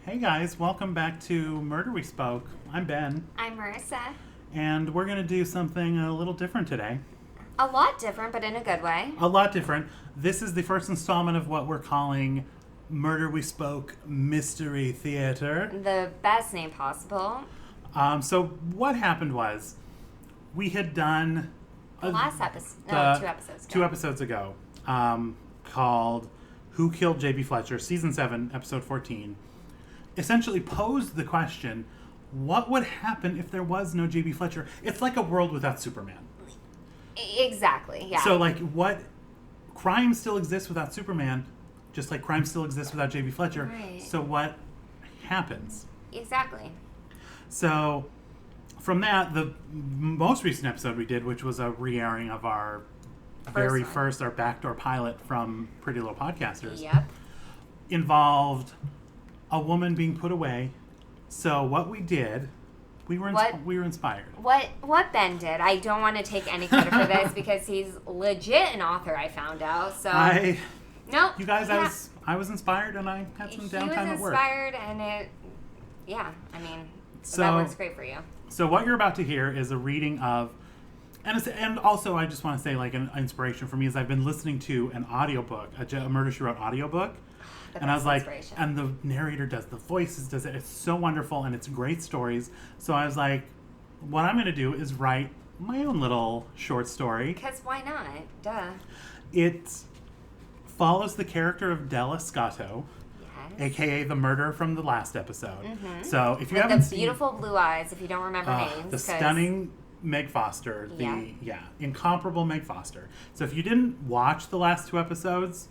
Hey guys, welcome back to Murder We Spoke. I'm Ben, I'm Marissa. and we're going to do something a little different today. A lot different, but in a good way. A lot different. This is the first installment of what we're calling Murder We Spoke Mystery Theater. The best name possible. So what happened was, we had done The last episode. the- 2 episodes ago. 2 episodes ago, called Who Killed J.B. Fletcher, Season 7, Episode 14. Essentially posed the question, what would happen if there was no J.B. Fletcher? It's like a world without Superman. Exactly, yeah. So, like, what crime still exists without Superman, just like crime still exists without J.B. Fletcher. Right. So, what happens? Exactly. So, from that, the most recent episode we did, which was a re-airing of our very one. first, our backdoor pilot from Pretty Little Podcasters, Yep. involved a woman being put away. So, what we did, we were inspired. What Ben did, I don't want to take any credit for this because he's legit an author, I found out. So no, You guys, yeah. I was inspired, and I had some downtime at work. He was inspired, and So- that works great for you. So what you're about to hear is a reading of, and also I just want to say, like, an inspiration for me is I've been listening to an audiobook, a Murder, She Wrote audiobook, The and I was best like, inspiration. and the narrator does the voices, does it, it's so wonderful, and it's great stories. So I was like, what I'm going to do is write my own little short story. Because why not? Duh. It follows the character of Della Scotto, Yes. aka the murderer from the last episode. Mhm. So if you With haven't the seen beautiful blue eyes, if you don't remember names. the 'cause- stunning Meg Foster, Yeah. incomparable Meg Foster. So if you didn't watch the last 2 episodes,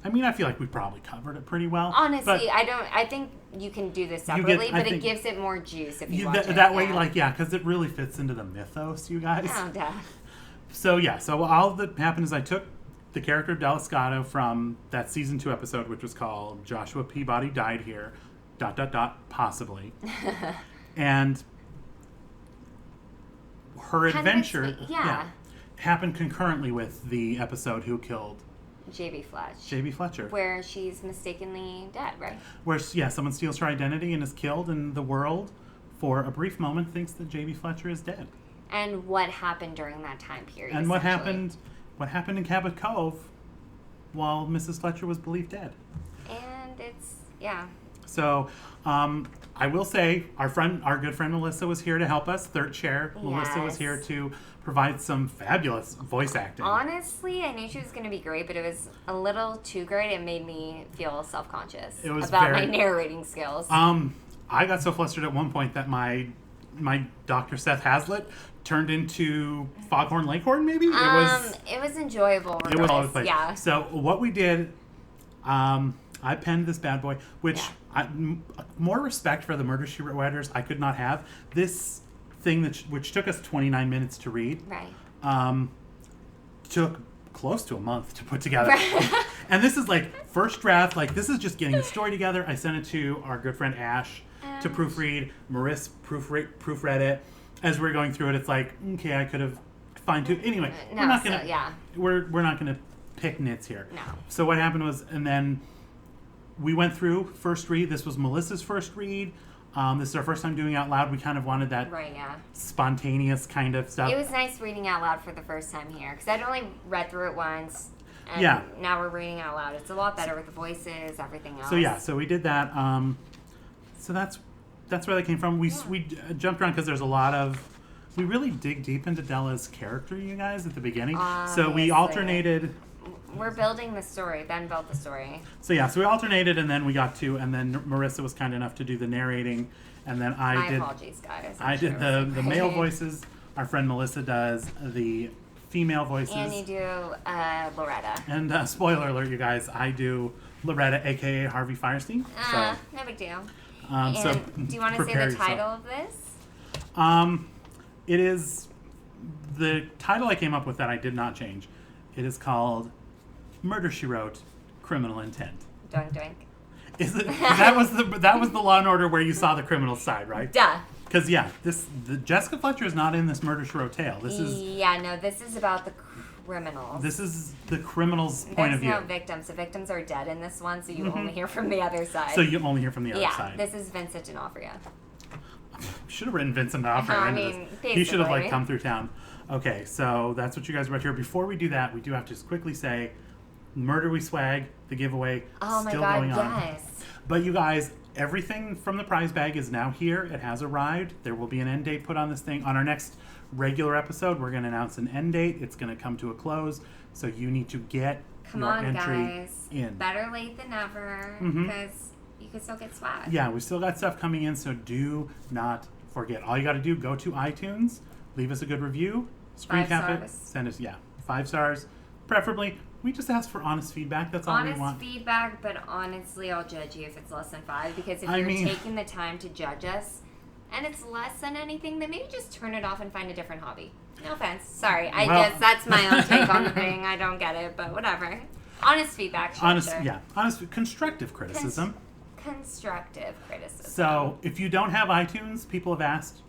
I mean, I feel like we probably covered it pretty well. Honestly, but I think you can do this You get- separately, I but think- it gives it more juice if you watch it. that way, yeah. because it really fits into the mythos, you guys. Oh, duh. So all that happened is I took the character of Della Scotto from that season 2 episode, which was called Joshua Peabody Died Here, ... possibly. And her Kind of adventure yeah. happened concurrently with the episode Who Killed J.B. Fletch. J.B. Fletcher. Where she's mistakenly dead, right? Where, someone steals her identity and is killed, and the world, for a brief moment, thinks that J.B. Fletcher is dead. And what happened during that time period? And what essentially. happened in Cabot Cove while Mrs. Fletcher was believed dead. And it's, yeah. So, I will say, our good friend Melissa was here to help us. Third chair, Melissa was Yes. here to provide some fabulous voice acting. Honestly, I knew she was going to be great, but it was a little too great. It made me feel self-conscious It was about very- my narrating skills. I got so flustered at one point that my Dr. Seth Hazlitt turned into Foghorn Leghorn, maybe? It was enjoyable. It was all over the regardless, place. Yeah. So what we did, I penned this bad boy, which more respect for the Murder, She Wrote writers I could not have. This thing which took us 29 minutes to read, Right. took close to a month to put together. Right. And this is like first draft, like this is just getting the story together. I sent it to our good friend Ash to proofread. Marissa proofread it. As we're going through it, it's like, okay, I could have fine-tuned. Anyway, No, we're not so, gonna yeah. we're not gonna pick nits here. No. So what happened was, and then we went through first read. This was Melissa's first read. This is our first time doing out loud. We kind of wanted that Right, yeah. spontaneous kind of stuff. It was nice reading out loud for the first time here because I'd only read through it once. And Yeah. now we're reading out loud. It's a lot better with the voices, everything else. So yeah, so we did that. So that's where that came from. We jumped around because there's a lot of. We really dig deep into Della's character, you guys, at the beginning. So we Obviously. alternated. We're building the story. Ben built the story. So yeah, so we alternated, and then we got to, and then Marissa was kind enough to do the narrating, and then My I did. apologies, guys. I did the male voices. Our friend Melissa does the female voices. And you do Loretta. And spoiler alert, you guys, I do Loretta, aka Harvey Firestein. So, No big deal. um, so And do you want to say prepare the yourself. title of this? It is the title I came up with that I did not change. It is called Murder, She Wrote, Criminal Intent. Doink doink. Is it? That was the Law and Order where you saw the criminal side, right? Duh. Because the Jessica Fletcher is not in this Murder, She Wrote tale. This is Yeah, no, this is about the criminals. This is the criminal's point of view. There's no victims. The victims are dead in this one, so you only hear from the other side. So you only hear from the other side. Yeah, this is Vincent D'Onofrio. Should have written Vincent D'Onofrio into this. Basically. He should have come through town. Okay, so that's what you guys read here. Before we do that, we do have to just quickly say, Murder We Swag, the giveaway, still going on. Yes. But you guys, everything from the prize bag is now here. It has arrived. There will be an end date put on this thing. On our next regular episode, we're going to announce an end date. It's going to come to a close. So you need to get your entry in. Better late than never, because you can still get swag. Yeah, we still got stuff coming in, so do not forget. All you got to do, go to iTunes, leave us a good review, screen cap it, send us 5 stars, preferably. We just ask for honest feedback. That's all we want. Honest feedback, but honestly, I'll judge you if it's less than 5. Because if you're taking the time to judge us, and it's less than anything, then maybe just turn it off and find a different hobby. No offense. Sorry. I guess that's my own take on the thing. I don't get it, but whatever. Honest feedback. Honest, constructive criticism. Constructive criticism. So, if you don't have iTunes, people have asked,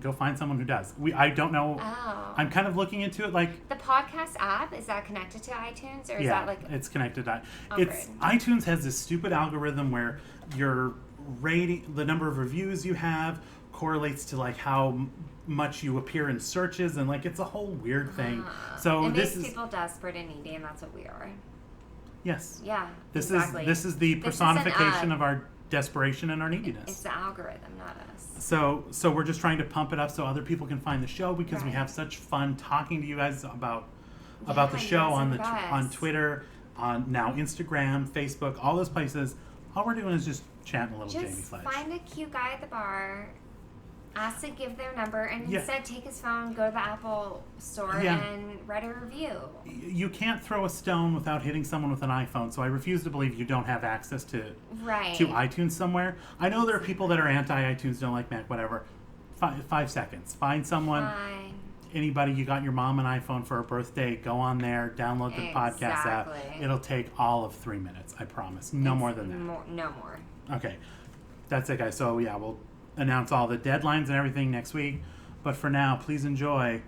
go find someone who does. I don't know. Oh. I'm kind of looking into it like... The podcast app, is that connected to iTunes? Or is that like... it's connected to iTunes has this stupid algorithm where your rating, the number of reviews you have correlates to like how much you appear in searches, and like it's a whole weird thing. So it makes people desperate and needy, and that's what we are. Yes. Yeah. This is the personification of our desperation and our neediness. It's the algorithm, not us. So we're just trying to pump it up so other people can find the show, because we have such fun talking to you guys about the show on Twitter, on now Instagram, Facebook, all those places. All we're doing is just chatting a little Jamie Fletch. Just find a cute guy at the bar, ask to give their number, and instead take his phone, go to the Apple store, and write a review. You can't throw a stone without hitting someone with an iPhone, so I refuse to believe you don't have access to iTunes somewhere. I know there are people that are anti-iTunes, don't like Mac, whatever. 5 seconds. Find someone. Fine. Anybody, you got your mom an iPhone for her birthday, go on there, download the podcast app. It'll take all of 3 minutes, I promise. No more than that. No more. Okay. That's it, guys. So, we'll announce all the deadlines and everything next week. But for now, please enjoy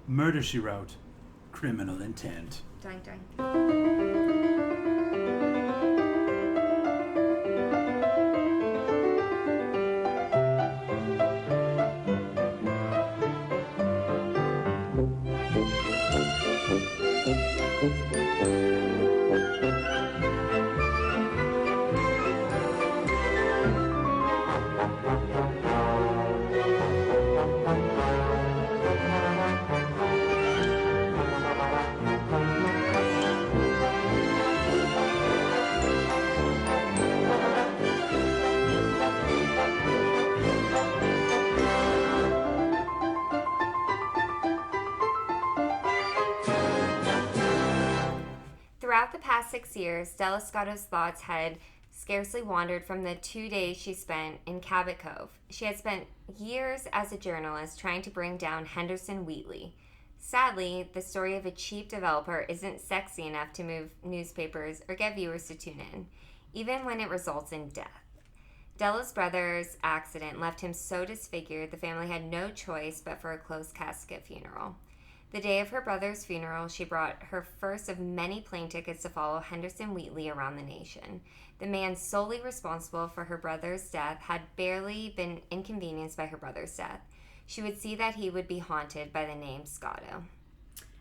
Murder, She Wrote, Criminal Intent. Doink, doink. Throughout the past 6 years, Della Scotto's thoughts had scarcely wandered from the 2 days she spent in Cabot Cove. She had spent years as a journalist trying to bring down Henderson Wheatley. Sadly, the story of a cheap developer isn't sexy enough to move newspapers or get viewers to tune in, even when it results in death. Della's brother's accident left him so disfigured the family had no choice but for a closed casket funeral. The day of her brother's funeral, she brought her first of many plane tickets to follow Henderson Wheatley around the nation. The man solely responsible for her brother's death had barely been inconvenienced by her brother's death. She would see that he would be haunted by the name Scotto.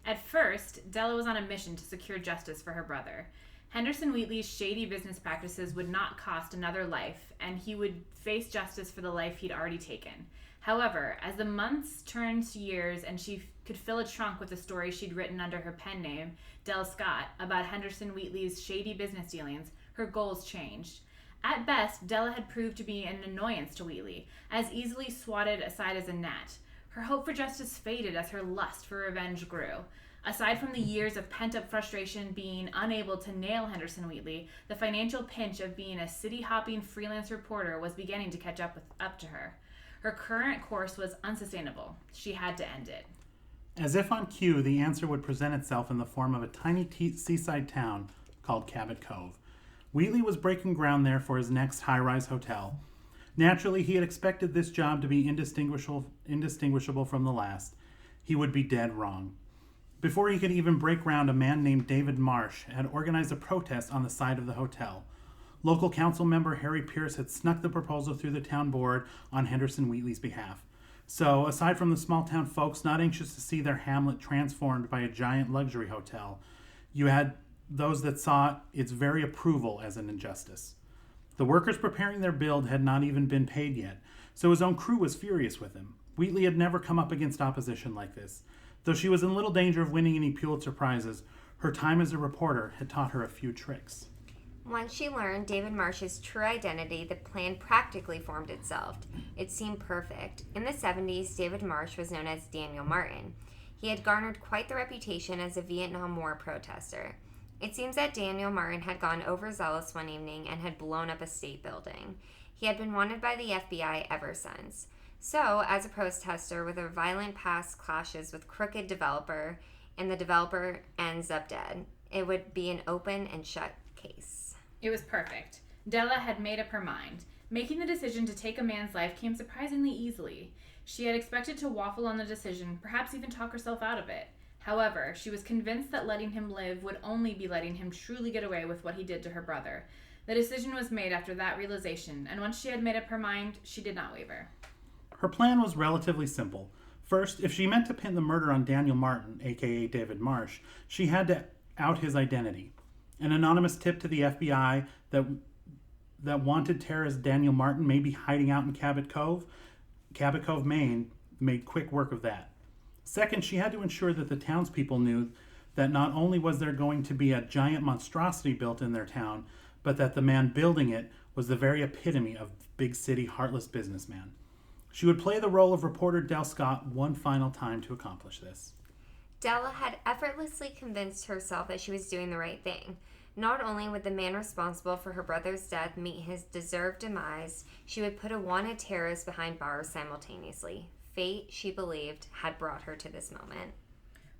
At first, Della was on a mission to secure justice for her brother. Henderson Wheatley's shady business practices would not cost another life, and he would face justice for the life he'd already taken. However, as the months turned to years and she could fill a trunk with the story she'd written under her pen name, Della Scott, about Henderson Wheatley's shady business dealings, her goals changed. At best, Della had proved to be an annoyance to Wheatley, as easily swatted aside as a gnat. Her hope for justice faded as her lust for revenge grew. Aside from the years of pent-up frustration being unable to nail Henderson Wheatley, the financial pinch of being a city-hopping freelance reporter was beginning to catch up to her. Her current course was unsustainable. She had to end it. As if on cue, the answer would present itself in the form of a tiny seaside town called Cabot Cove. Wheatley was breaking ground there for his next high-rise hotel. Naturally, he had expected this job to be indistinguishable from the last. He would be dead wrong. Before he could even break ground, a man named David Marsh had organized a protest on the side of the hotel. Local council member Harry Pierce had snuck the proposal through the town board on Henderson Wheatley's behalf. So, aside from the small town folks not anxious to see their hamlet transformed by a giant luxury hotel, you had those that saw its very approval as an injustice. The workers preparing their build had not even been paid yet, so his own crew was furious with him. Wheatley had never come up against opposition like this. Though she was in little danger of winning any Pulitzer Prizes, her time as a reporter had taught her a few tricks. Once she learned David Marsh's true identity, the plan practically formed itself. It seemed perfect. In the 70s, David Marsh was known as Daniel Martin. He had garnered quite the reputation as a Vietnam War protester. It seems that Daniel Martin had gone overzealous one evening and had blown up a state building. He had been wanted by the FBI ever since. So, as a protester with a violent past clashes with crooked developer, and the developer ends up dead, it would be an open and shut case. It was perfect. Della had made up her mind. Making the decision to take a man's life came surprisingly easily. She had expected to waffle on the decision, perhaps even talk herself out of it. However, she was convinced that letting him live would only be letting him truly get away with what he did to her brother. The decision was made after that realization, and once she had made up her mind, she did not waver. Her plan was relatively simple. First, if she meant to pin the murder on Daniel Martin, aka David Marsh, she had to out his identity. An anonymous tip to the FBI that wanted terrorist Daniel Martin may be hiding out in Cabot Cove, Maine, made quick work of that. Second, she had to ensure that the townspeople knew that not only was there going to be a giant monstrosity built in their town, but that the man building it was the very epitome of big city heartless businessman. She would play the role of reporter Del Scott one final time to accomplish this. Della had effortlessly convinced herself that she was doing the right thing. Not only would the man responsible for her brother's death meet his deserved demise, she would put a wanted terrorist behind bars simultaneously. Fate, she believed, had brought her to this moment.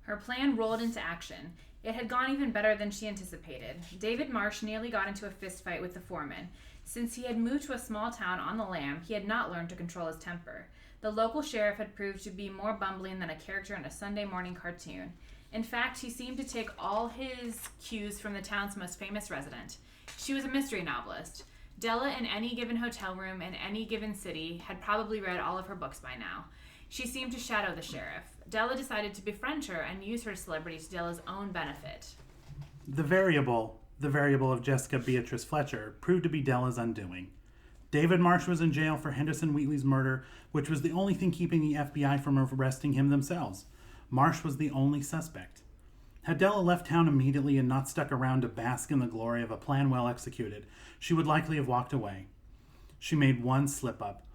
Her plan rolled into action. It had gone even better than she anticipated. David Marsh nearly got into a fistfight with the foreman. Since he had moved to a small town on the lam, he had not learned to control his temper. The local sheriff had proved to be more bumbling than a character in a Sunday morning cartoon. In fact, he seemed to take all his cues from the town's most famous resident. She was a mystery novelist. Della, in any given hotel room in any given city, had probably read all of her books by now. She seemed to shadow the sheriff. Della decided to befriend her and use her celebrity to Della's own benefit. The variable of Jessica Beatrice Fletcher, proved to be Della's undoing. David Marsh was in jail for Henderson Wheatley's murder, which was the only thing keeping the FBI from arresting him themselves. Marsh was the only suspect. Had Della left town immediately and not stuck around to bask in the glory of a plan well executed, she would likely have walked away. She made one slip-up.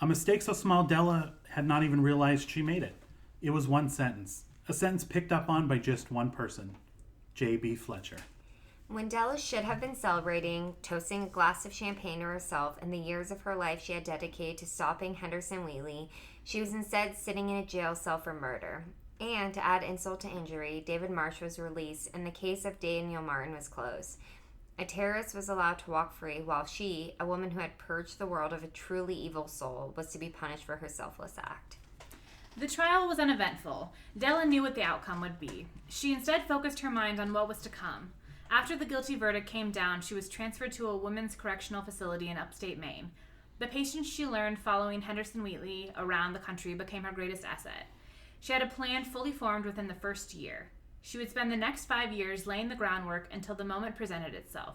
A mistake so small Della had not even realized she made it. It was one sentence. A sentence picked up on by just one person. J.B. Fletcher. When Della should have been celebrating, toasting a glass of champagne to herself and the years of her life she had dedicated to stopping Henderson Wheatley, she was instead sitting in a jail cell for murder. And to add insult to injury, David Marsh was released and the case of Daniel Martin was closed. A terrorist was allowed to walk free while she, a woman who had purged the world of a truly evil soul, was to be punished for her selfless act. The trial was uneventful. Della knew what the outcome would be. She instead focused her mind on what was to come. After the guilty verdict came down, she was transferred to a women's correctional facility in upstate Maine. The patience she learned following Henderson Wheatley around the country became her greatest asset. She had a plan fully formed within the first year. She would spend the next 5 years laying the groundwork until the moment presented itself.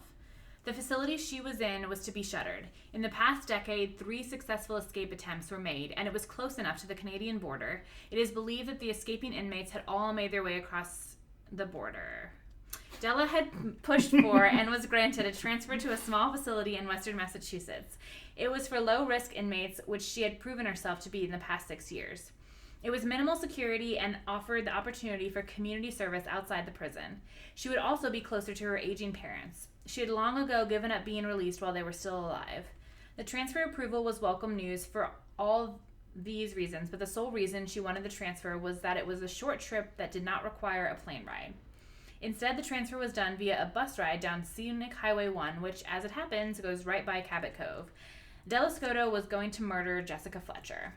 The facility she was in was to be shuttered. In the past decade, 3 successful escape attempts were made, and it was close enough to the Canadian border. It is believed that the escaping inmates had all made their way across the border. Della had pushed for and was granted a transfer to a small facility in western Massachusetts. It was for low-risk inmates, which she had proven herself to be in the past 6 years. It was minimal security and offered the opportunity for community service outside the prison. She would also be closer to her aging parents. She had long ago given up being released while they were still alive. The transfer approval was welcome news for all these reasons, but the sole reason she wanted the transfer was that it was a short trip that did not require a plane ride. Instead, the transfer was done via a bus ride down scenic Highway 1, which, as it happens, goes right by Cabot Cove. Della Scotto was going to murder Jessica Fletcher.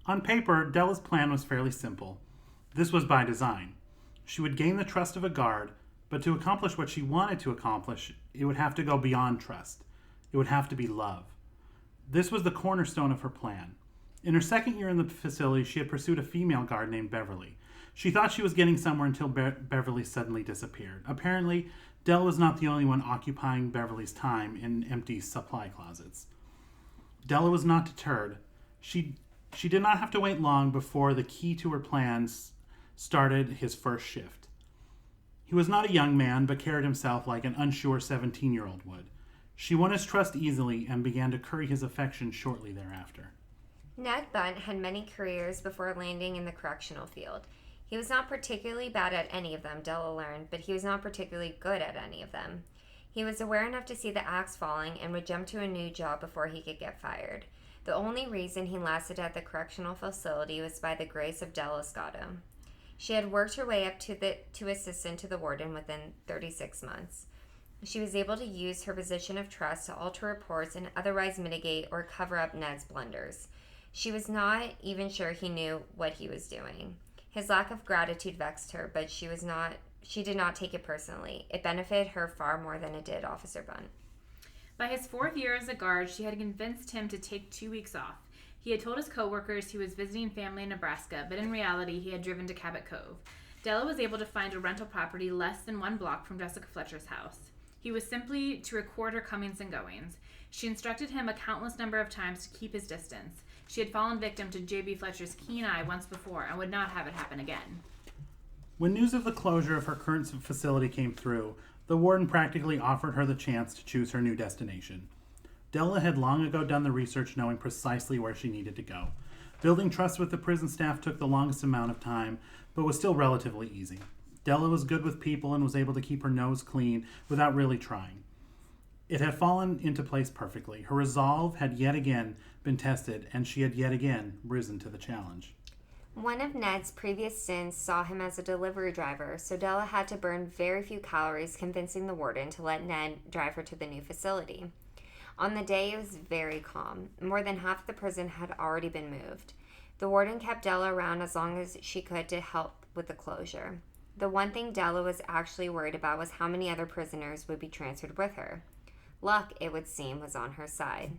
On paper, Della's plan was fairly simple. This was by design. She would gain the trust of a guard, but to accomplish what she wanted to accomplish, it would have to go beyond trust. It would have to be love. This was the cornerstone of her plan. In her second year in the facility, she had pursued a female guard named Beverly. She thought she was getting somewhere until Beverly suddenly disappeared. Apparently, Della was not the only one occupying Beverly's time in empty supply closets. Della was not deterred. She did not have to wait long before the key to her plans started his first shift. He was not a young man, but carried himself like an unsure 17-year-old would. She won his trust easily and began to curry his affection shortly thereafter. Ned Bunt had many careers before landing in the correctional field. He was not particularly bad at any of them, Della learned, but he was not particularly good at any of them. He was aware enough to see the axe falling and would jump to a new job before he could get fired. The only reason he lasted at the correctional facility was by the grace of Della Scotto. She had worked her way up to assistant to the warden within 36 months. She was able to use her position of trust to alter reports and otherwise mitigate or cover up Ned's blunders. She was not even sure he knew what he was doing. His lack of gratitude vexed her, but she did not take it personally. It benefited her far more than it did Officer Bunt. By his 4th year as a guard, she had convinced him to take 2 weeks off. He had told his co-workers he was visiting family in Nebraska, but in reality, he had driven to Cabot Cove. Della was able to find a rental property less than 1 block from Jessica Fletcher's house. He was simply to record her comings and goings. She instructed him a countless number of times to keep his distance. She had fallen victim to J.B. Fletcher's keen eye once before and would not have it happen again. When news of the closure of her current facility came through, the warden practically offered her the chance to choose her new destination. Della had long ago done the research knowing precisely where she needed to go. Building trust with the prison staff took the longest amount of time, but was still relatively easy. Della was good with people and was able to keep her nose clean without really trying. It had fallen into place perfectly. Her resolve had yet again been tested, and she had yet again risen to the challenge. One of Ned's previous stints saw him as a delivery driver, so Della had to burn very few calories convincing the warden to let Ned drive her to the new facility. On the day, it was very calm. More than half the prison had already been moved. The warden kept Della around as long as she could to help with the closure. The one thing Della was actually worried about was how many other prisoners would be transferred with her. Luck, it would seem, was on her side,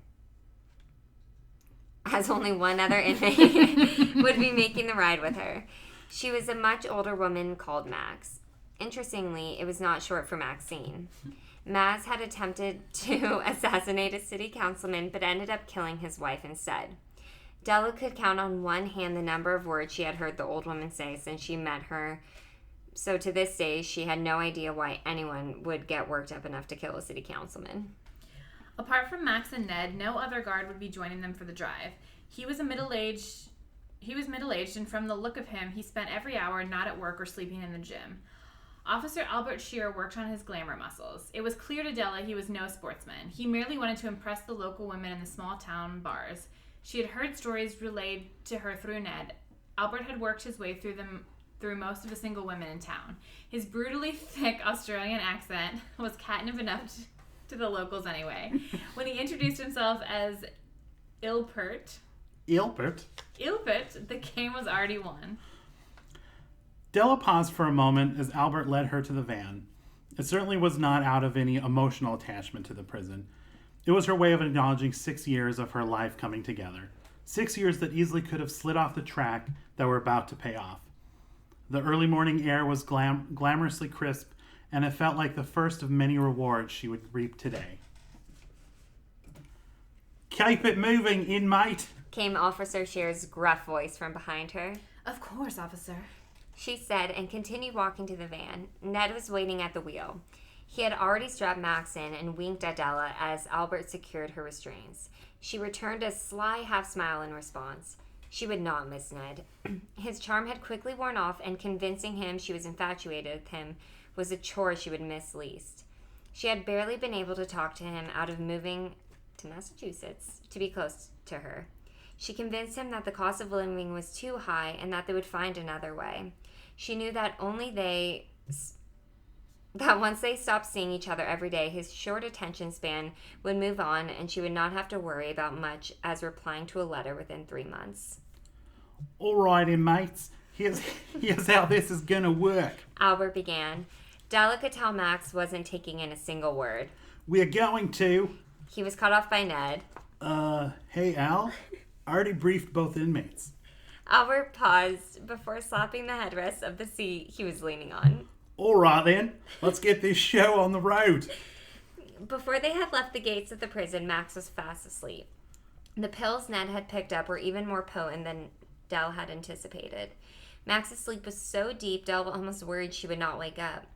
as only one other inmate would be making the ride with her. She was a much older woman called Max. Interestingly, it was not short for Maxine. Maz had attempted to assassinate a city councilman, but ended up killing his wife instead. Della could count on one hand the number of words she had heard the old woman say since she met her, so to this day, she had no idea why anyone would get worked up enough to kill a city councilman. Apart from Max and Ned, no other guard would be joining them for the drive. He was middle-aged, and from the look of him, he spent every hour not at work or sleeping in the gym. Officer Albert Shearer worked on his glamour muscles. It was clear to Della he was no sportsman. He merely wanted to impress the local women in the small-town bars. She had heard stories relayed to her through Ned. Albert had worked his way through most of the single women in town. His brutally thick Australian accent was catnip enough to the locals anyway. When he introduced himself as Ilpert, the game was already won. Della paused for a moment as Albert led her to the van. It certainly was not out of any emotional attachment to the prison. It was her way of acknowledging 6 years of her life coming together. 6 years that easily could have slid off the track that were about to pay off. The early morning air was glamorously crisp, and it felt like the first of many rewards she would reap today. "Keep it moving, inmate," came Officer Shearer's gruff voice from behind her. "Of course, officer," she said, and continued walking to the van. Ned was waiting at the wheel. He had already strapped Max in and winked at Della as Albert secured her restraints. She returned a sly half-smile in response. She would not miss Ned. His charm had quickly worn off, and convincing him she was infatuated with him was a chore she would miss least. She had barely been able to talk to him out of moving to Massachusetts to be close to her. She convinced him that the cost of living was too high and that they would find another way. She knew that once they stopped seeing each other every day, his short attention span would move on, and she would not have to worry about much as replying to a letter within 3 months. "All right, inmates, Here's how this is gonna work. Albert began. Della could tell Max wasn't taking in a single word. We're going to... He was cut off by Ned. Hey, Al. I already briefed both inmates. Albert paused before slapping the headrest of the seat he was leaning on. All right, then. Let's get this show on the road. Before they had left the gates of the prison, Max was fast asleep. The pills Ned had picked up were even more potent than Dell had anticipated. Max's sleep was so deep, Dell was almost worried she would not wake up.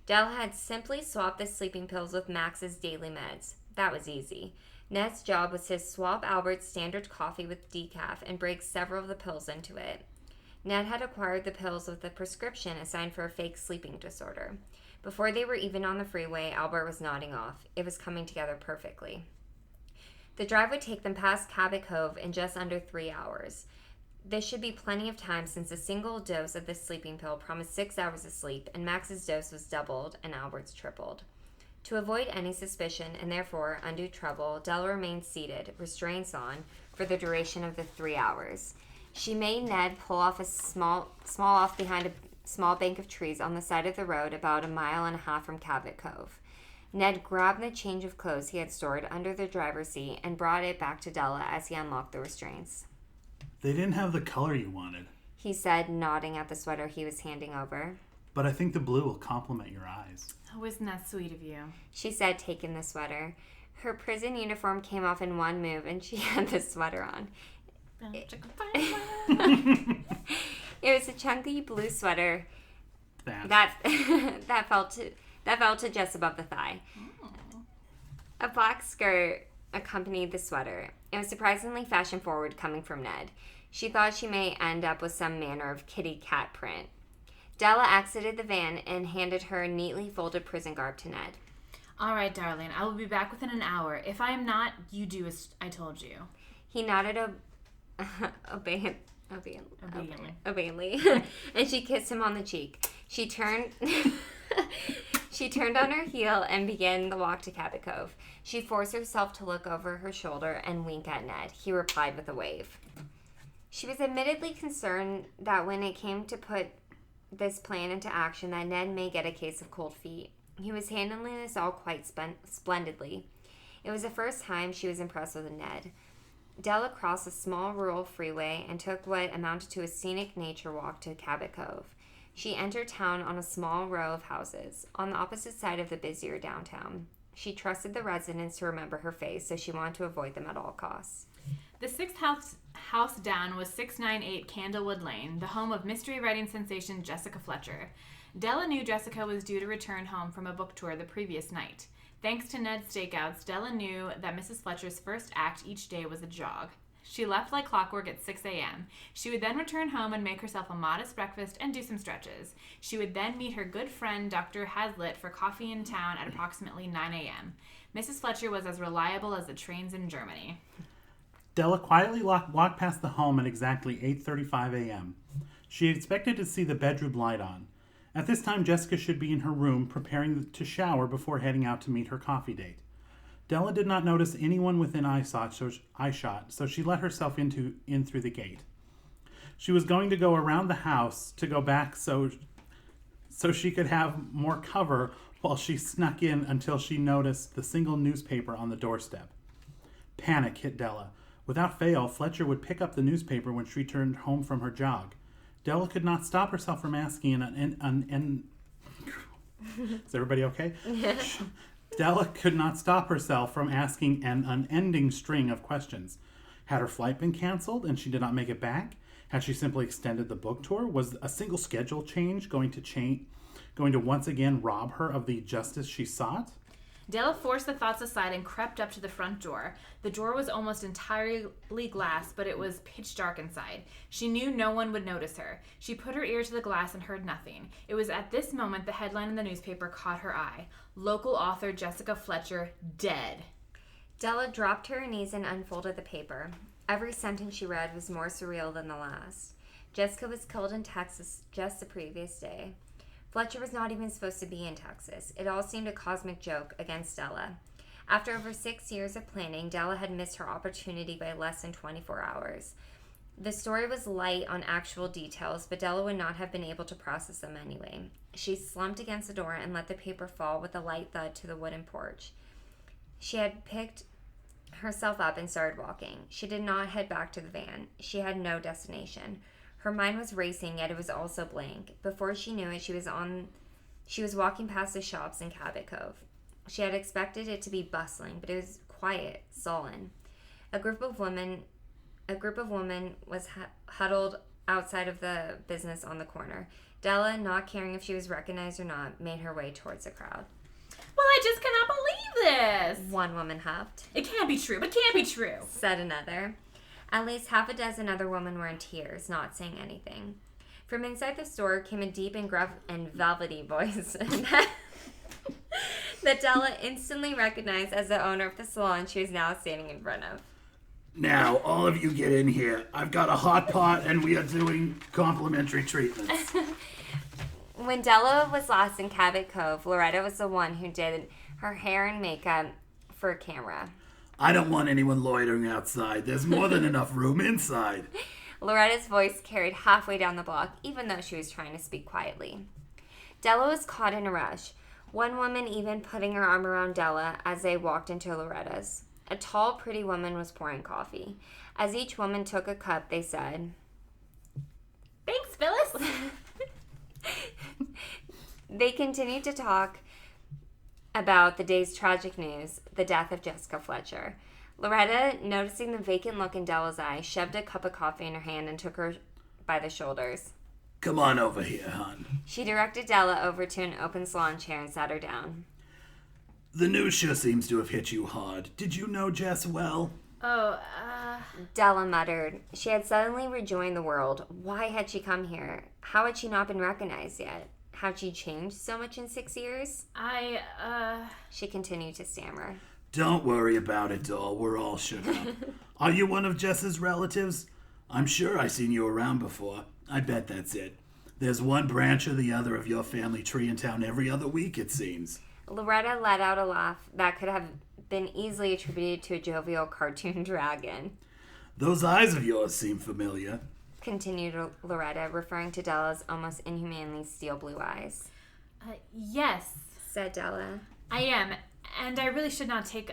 Dell had simply swapped the sleeping pills with Max's daily meds. That was easy. Ned's job was to swap Albert's standard coffee with decaf and break several of the pills into it. Ned had acquired the pills with a prescription assigned for a fake sleeping disorder. Before they were even on the freeway, Albert was nodding off. It was coming together perfectly. The drive would take them past Cabot Cove in just under 3 hours. This should be plenty of time since a single dose of this sleeping pill promised 6 hours of sleep, and Max's dose was doubled and Albert's tripled. To avoid any suspicion and therefore undue trouble, Della remained seated, restraints on, for the duration of the 3 hours. She made Ned pull off off behind a small bank of trees on the side of the road about 1.5 miles from Cabot Cove. Ned grabbed the change of clothes he had stored under the driver's seat and brought it back to Della as he unlocked the restraints. They didn't have the color you wanted. He said, nodding at the sweater he was handing over. But I think the blue will complement your eyes. Oh, isn't that sweet of you? She said, taking the sweater. Her prison uniform came off in one move, and she had the sweater on. It was a chunky blue sweater that fell to just above the thigh. Oh. A black skirt accompanied the sweater. It was surprisingly fashion-forward coming from Ned. She thought she may end up with some manner of kitty cat print. Della exited the van and handed her neatly folded prison garb to Ned. All right, darling. I will be back within an hour. If I am not, you do as I told you. He nodded obediently, and she kissed him on the cheek. She turned on her heel and began the walk to Cabot Cove. She forced herself to look over her shoulder and wink at Ned. He replied with a wave. She was admittedly concerned that when it came to put this plan into action, that Ned may get a case of cold feet. He was handling this all quite splendidly. It was the first time she was impressed with Ned. Della crossed a small rural freeway and took what amounted to a scenic nature walk to Cabot Cove. She entered town on a small row of houses, on the opposite side of the busier downtown. She trusted the residents to remember her face, so she wanted to avoid them at all costs. The sixth house down was 698 Candlewood Lane, the home of mystery writing sensation Jessica Fletcher. Della knew Jessica was due to return home from a book tour the previous night. Thanks to Ned's stakeouts, Della knew that Mrs. Fletcher's first act each day was a jog. She left like clockwork at 6 a.m. She would then return home and make herself a modest breakfast and do some stretches. She would then meet her good friend, Dr. Hazlitt, for coffee in town at approximately 9 a.m. Mrs. Fletcher was as reliable as the trains in Germany. Della quietly walked past the home at exactly 8:35 a.m. She expected to see the bedroom light on. At this time, Jessica should be in her room preparing to shower before heading out to meet her coffee date. Della did not notice anyone within eyeshot, so she let herself in through the gate. She was going to go around the house to go back so she could have more cover while she snuck in until she noticed the single newspaper on the doorstep. Panic hit Della. Without fail, Fletcher would pick up the newspaper when she returned home from her jog. Della could not stop herself from asking Is everybody okay? Della could not stop herself from asking an unending string of questions. Had her flight been canceled and she did not make it back? Had she simply extended the book tour? Was a single schedule change going to once again rob her of the justice she sought? Della forced the thoughts aside and crept up to the front door. The door was almost entirely glass, but it was pitch dark inside. She knew no one would notice her. She put her ear to the glass and heard nothing. It was at this moment the headline in the newspaper caught her eye. Local author Jessica Fletcher, dead. Della dropped to her knees and unfolded the paper. Every sentence she read was more surreal than the last. Jessica was killed in Texas just the previous day. Fletcher was not even supposed to be in Texas. It all seemed a cosmic joke against Della. After over 6 years of planning, Della had missed her opportunity by less than 24 hours. The story was light on actual details, but Della would not have been able to process them anyway. She slumped against the door and let the paper fall with a light thud to the wooden porch. She had picked herself up and started walking. She did not head back to the van. She had no destination. Her mind was racing, yet it was also blank. Before she knew it, she was walking past the shops in Cabot Cove. She had expected it to be bustling, but it was quiet, sullen. A group of women was huddled outside of the business on the corner. Della, not caring if she was recognized or not, made her way towards the crowd. Well, I just cannot believe this. One woman huffed. It can't be true. It can't be true. Said another. At least half a dozen other women were in tears, not saying anything. From inside the store came a deep and gruff and velvety voice that Della instantly recognized as the owner of the salon she was now standing in front of. Now, all of you get in here. I've got a hot pot and we are doing complimentary treatments. When Della was last in Cabot Cove, Loretta was the one who did her hair and makeup for camera. I don't want anyone loitering outside. There's more than enough room inside. Loretta's voice carried halfway down the block, even though she was trying to speak quietly. Della was caught in a rush, one woman even putting her arm around Della as they walked into Loretta's. A tall, pretty woman was pouring coffee. As each woman took a cup, they said, Thanks, Phyllis. They continued to talk about the day's tragic news, the death of Jessica Fletcher. Loretta, noticing the vacant look in Della's eye, shoved a cup of coffee in her hand and took her by the shoulders. Come on over here, hon. She directed Della over to an open salon chair and sat her down. The news sure seems to have hit you hard. Did you know Jess well? Della muttered. She had suddenly rejoined the world. Why had she come here? How had she not been recognized yet? Had she changed so much in 6 years? She continued to stammer. Don't worry about it, doll. We're all shook up. Are you one of Jess's relatives? I'm sure I've seen you around before. I bet that's it. There's one branch or the other of your family tree in town every other week, it seems. Loretta let out a laugh that could have been easily attributed to a jovial cartoon dragon. Those eyes of yours seem familiar, continued Loretta, referring to Della's almost inhumanely steel blue eyes. Yes, said Della. I am, and I really should not take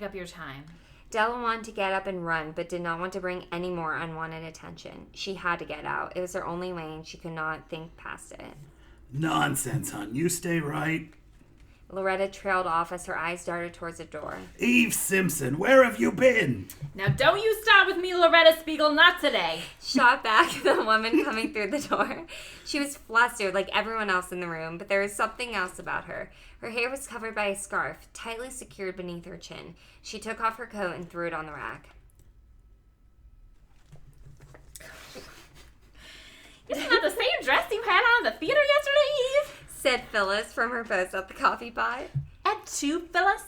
up your time. Della wanted to get up and run, but did not want to bring any more unwanted attention. She had to get out. It was her only way, and she could not think past it. Nonsense, hon. You stay right. Loretta trailed off as her eyes darted towards the door. Eve Simpson, where have you been? Now don't you start with me, Loretta Spiegel, not today. Shot back the woman coming through the door. She was flustered like everyone else in the room, but there was something else about her. Her hair was covered by a scarf, tightly secured beneath her chin. She took off her coat and threw it on the rack. Isn't that the same dress you had on at the theater yesterday, Eve? Said Phyllis from her post at the coffee pot. At 2, Phyllis?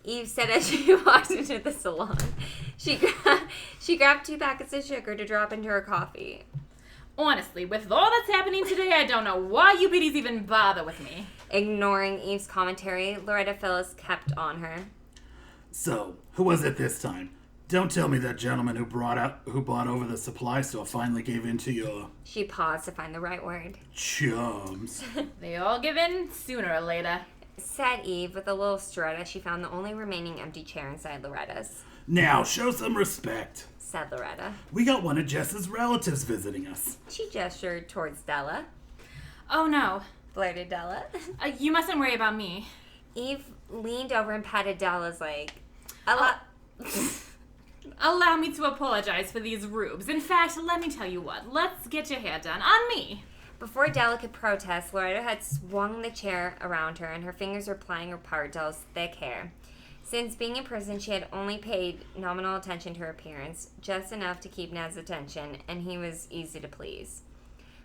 Eve said as she walked into the salon. She grabbed 2 packets of sugar to drop into her coffee. Honestly, with all that's happening today, I don't know why you biddies even bother with me. Ignoring Eve's commentary, Loretta Phyllis kept on her. So, who was it this time? Don't tell me that gentleman who bought over the supply store finally gave in to your... She paused to find the right word. Chums. They all give in sooner or later. Said Eve with a little strut as she found the only remaining empty chair inside Loretta's. Now, show some respect. Said Loretta. We got one of Jess's relatives visiting us. She gestured towards Della. Oh no. Blurted Della. You mustn't worry about me. Eve leaned over and patted Della's leg. Allow me to apologize for these rubes. In fact, let me tell you what. Let's get your hair done. On me. Before Della could protest, Loretta had swung the chair around her, and her fingers were plying apart Della's thick hair. Since being in prison, she had only paid nominal attention to her appearance, just enough to keep Ned's attention, and he was easy to please.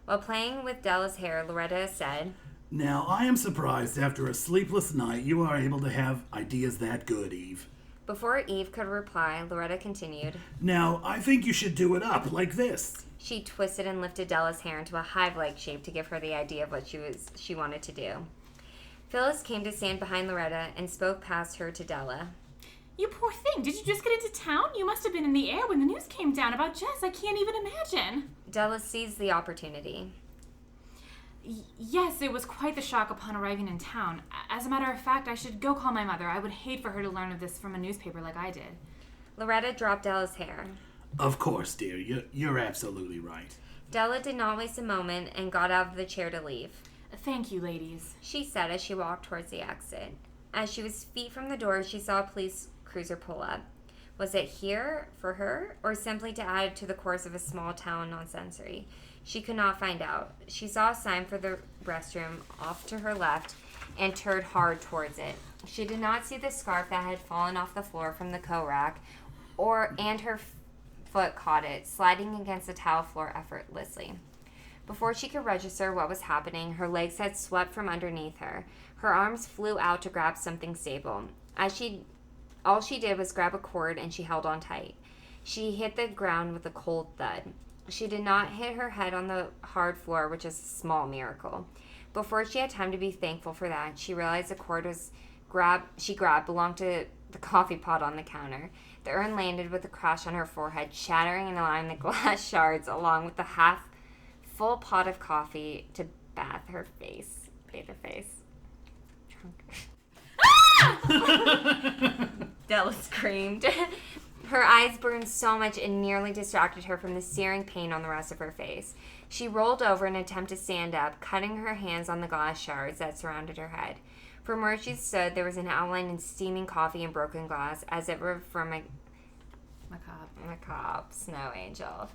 While playing with Della's hair, Loretta said, Now, I am surprised after a sleepless night you are able to have ideas that good, Eve. Before Eve could reply, Loretta continued, Now, I think you should do it up like this. She twisted and lifted Della's hair into a hive-like shape to give her the idea of what she wanted to do. Phyllis came to stand behind Loretta and spoke past her to Della. You poor thing. Did you just get into town? You must have been in the air when the news came down about Jess. I can't even imagine. Della seized the opportunity. Yes, it was quite the shock upon arriving in town. As a matter of fact, I should go call my mother. I would hate for her to learn of this from a newspaper like I did. Loretta dropped Della's hair. Of course, dear. You're absolutely right. Della did not waste a moment and got out of the chair to leave. Thank you, ladies, She said as she walked towards the exit. As she was feet from the door, she saw a police cruiser pull up. Was it here for her, or simply to add to the course of a small town nonsensory? She could not find out. She saw a sign for the restroom off to her left and turned hard towards it. She did not see the scarf that had fallen off the floor from the coat rack, and her foot caught it, sliding against the tile floor effortlessly. Before she could register what was happening, her legs had swept from underneath her. Her arms flew out to grab something stable. All she did was grab a cord, and she held on tight. She hit the ground with a cold thud. She did not hit her head on the hard floor, which is a small miracle. Before she had time to be thankful for that, she realized the cord she grabbed belonged to the coffee pot on the counter. The urn landed with a crash on her forehead, shattering and allowing the glass shards along with the half-full pot of coffee to bathe her face. Della screamed. Her eyes burned so much it nearly distracted her from the searing pain on the rest of her face. She rolled over in an attempt to stand up, cutting her hands on the glass shards that surrounded her head. From where she stood, there was an outline in steaming coffee and broken glass, as it were from a macabre snow angel.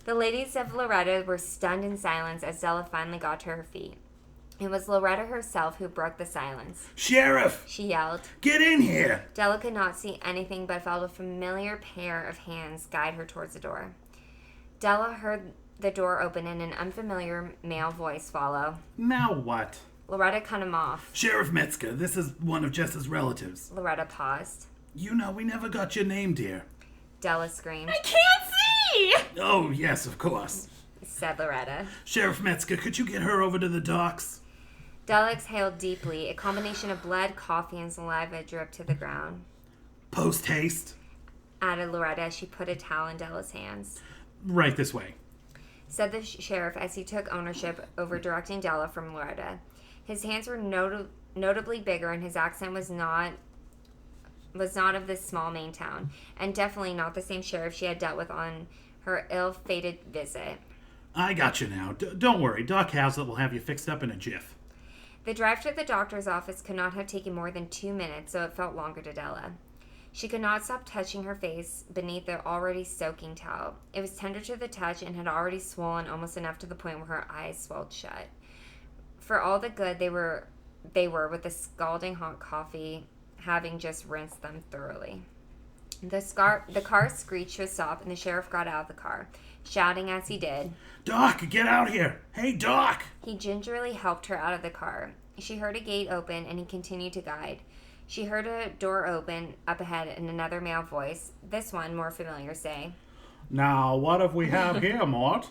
The ladies of Loretta were stunned in silence as Della finally got to her feet. It was Loretta herself who broke the silence. Sheriff! She yelled. Get in here! Della could not see anything but felt a familiar pair of hands guide her towards the door. Della heard the door open and an unfamiliar male voice follow. Now what? Loretta cut him off. Sheriff Metzger, this is one of Jess's relatives. Loretta paused. You know, we never got your name, dear. Della screamed. I can't see! Oh, yes, of course. Said Loretta. Sheriff Metzger, could you get her over to the docks? Della exhaled deeply. A combination of blood, coffee, and saliva dripped to the ground. Post haste. Added Loretta as she put a towel in Della's hands. Right this way. Said the sheriff as he took ownership over directing Della from Loretta. His hands were notably bigger, and his accent was not of this small Maine town, and definitely not the same sheriff she had dealt with on her ill-fated visit. I got you now. Don't worry. Doc Hazlitt will have you fixed up in a jiff. The drive to the doctor's office could not have taken more than 2 minutes, so it felt longer to Della. She could not stop touching her face beneath the already soaking towel. It was tender to the touch and had already swollen almost enough to the point where her eyes swelled shut. For all the good they were with the scalding hot coffee having just rinsed them thoroughly. The car screeched to a stop, and the sheriff got out of the car, shouting as he did, Doc, get out here! Hey, Doc! He gingerly helped her out of the car. She heard a gate open, and he continued to guide. She heard a door open up ahead and another male voice, this one more familiar, say, Now, what have we have here, Mort?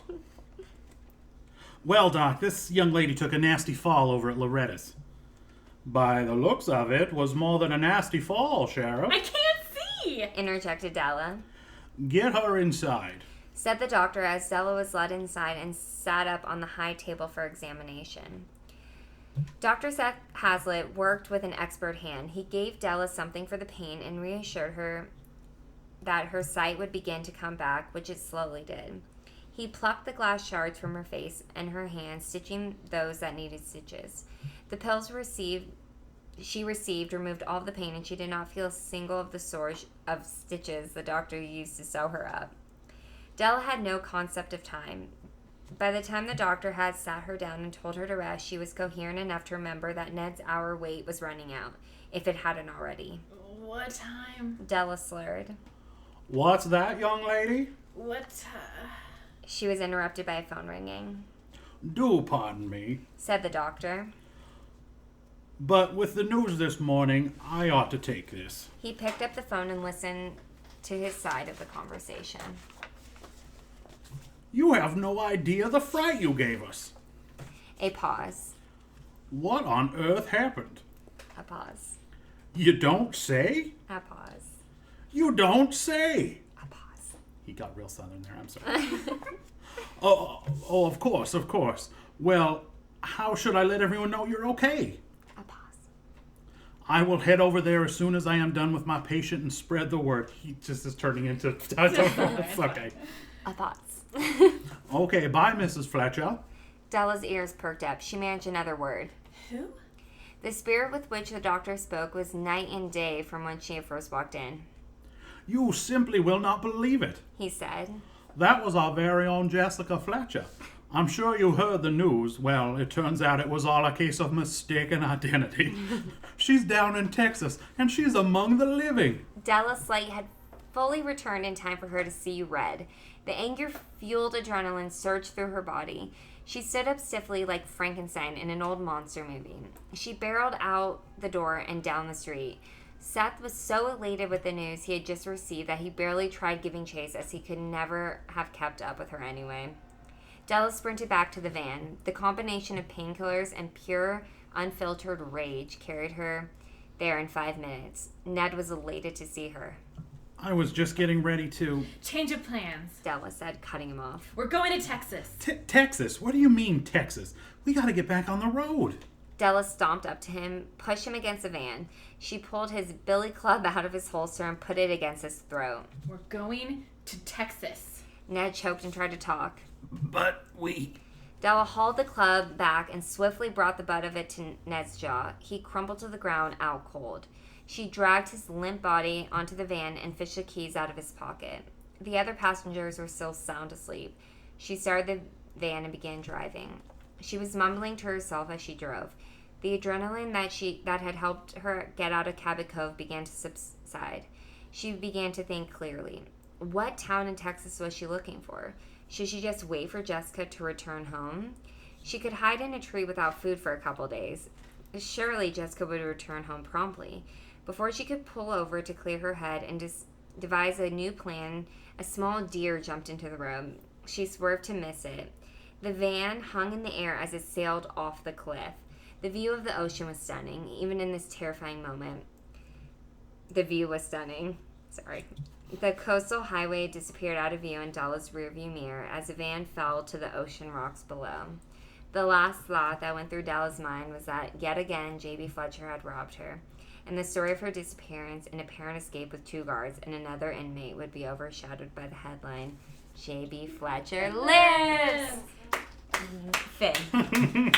Well, Doc, this young lady took a nasty fall over at Loretta's. By the looks of it, was more than a nasty fall, Sheriff. I can't see! interjected Della. Get her inside. Said the doctor as Della was led inside and sat up on the high table for examination. Dr. Seth Hazlitt worked with an expert hand. He gave Della something for the pain and reassured her that her sight would begin to come back, which it slowly did. He plucked the glass shards from her face and her hands, stitching those that needed stitches. The pills she received removed all of the pain, and she did not feel a single of the sores of stitches the doctor used to sew her up. Della had no concept of time. By the time the doctor had sat her down and told her to rest, she was coherent enough to remember that Ned's hour wait was running out, if it hadn't already. What time? Della slurred. What's that, young lady? What She was interrupted by a phone ringing. Do pardon me, Said the doctor. but with the news this morning, I ought to take this. He picked up the phone and listened to his side of the conversation. You have no idea the fright you gave us. A pause. What on earth happened? A pause. You don't say? A pause. You don't say. A pause. He got real southern there. I'm sorry. Oh, of course, of course. Well, how should I let everyone know you're okay? A pause. I will head over there as soon as I am done with my patient and spread the word. He just is turning into... It's okay. A pause. Okay, bye, Mrs. Fletcher. Della's ears perked up. She managed another word. Who? The spirit with which the doctor spoke was night and day from when she had first walked in. You simply will not believe it. He said. That was our very own Jessica Fletcher. I'm sure you heard the news. Well, it turns out it was all a case of mistaken identity. She's down in Texas, and she's among the living. Della's sight had fully returned in time for her to see red. The anger-fueled adrenaline surged through her body. She stood up stiffly like Frankenstein in an old monster movie. She barreled out the door and down the street. Seth was so elated with the news he had just received that he barely tried giving chase, as he could never have kept up with her anyway. Della sprinted back to the van. The combination of painkillers and pure, unfiltered rage carried her there in 5 minutes. Ned was elated to see her. I was just getting ready to... Change of plans. Della said, cutting him off. We're going to Texas. Texas? What do you mean, Texas? We gotta get back on the road. Della stomped up to him, pushed him against the van. She pulled his billy club out of his holster and put it against his throat. We're going to Texas. Ned choked and tried to talk. But we... Della hauled the club back and swiftly brought the butt of it to Ned's jaw. He crumpled to the ground, out cold. She dragged his limp body onto the van and fished the keys out of his pocket. The other passengers were still sound asleep. She started the van and began driving. She was mumbling to herself as she drove. The adrenaline that had helped her get out of Cabot Cove began to subside. She began to think clearly. What town in Texas was she looking for? Should she just wait for Jessica to return home? She could hide in a tree without food for a couple days. Surely Jessica would return home promptly. Before she could pull over to clear her head and devise a new plan, a small deer jumped into the road. She swerved to miss it. The van hung in the air as it sailed off the cliff. The view of the ocean was stunning, even in this terrifying moment. The view was stunning. Sorry. The coastal highway disappeared out of view in Della's rearview mirror as the van fell to the ocean rocks below. The last thought that went through Della's mind was that yet again J.B. Fletcher had robbed her, and the story of her disappearance and apparent escape with 2 guards and another inmate would be overshadowed by the headline, J.B. Fletcher lives! Finn.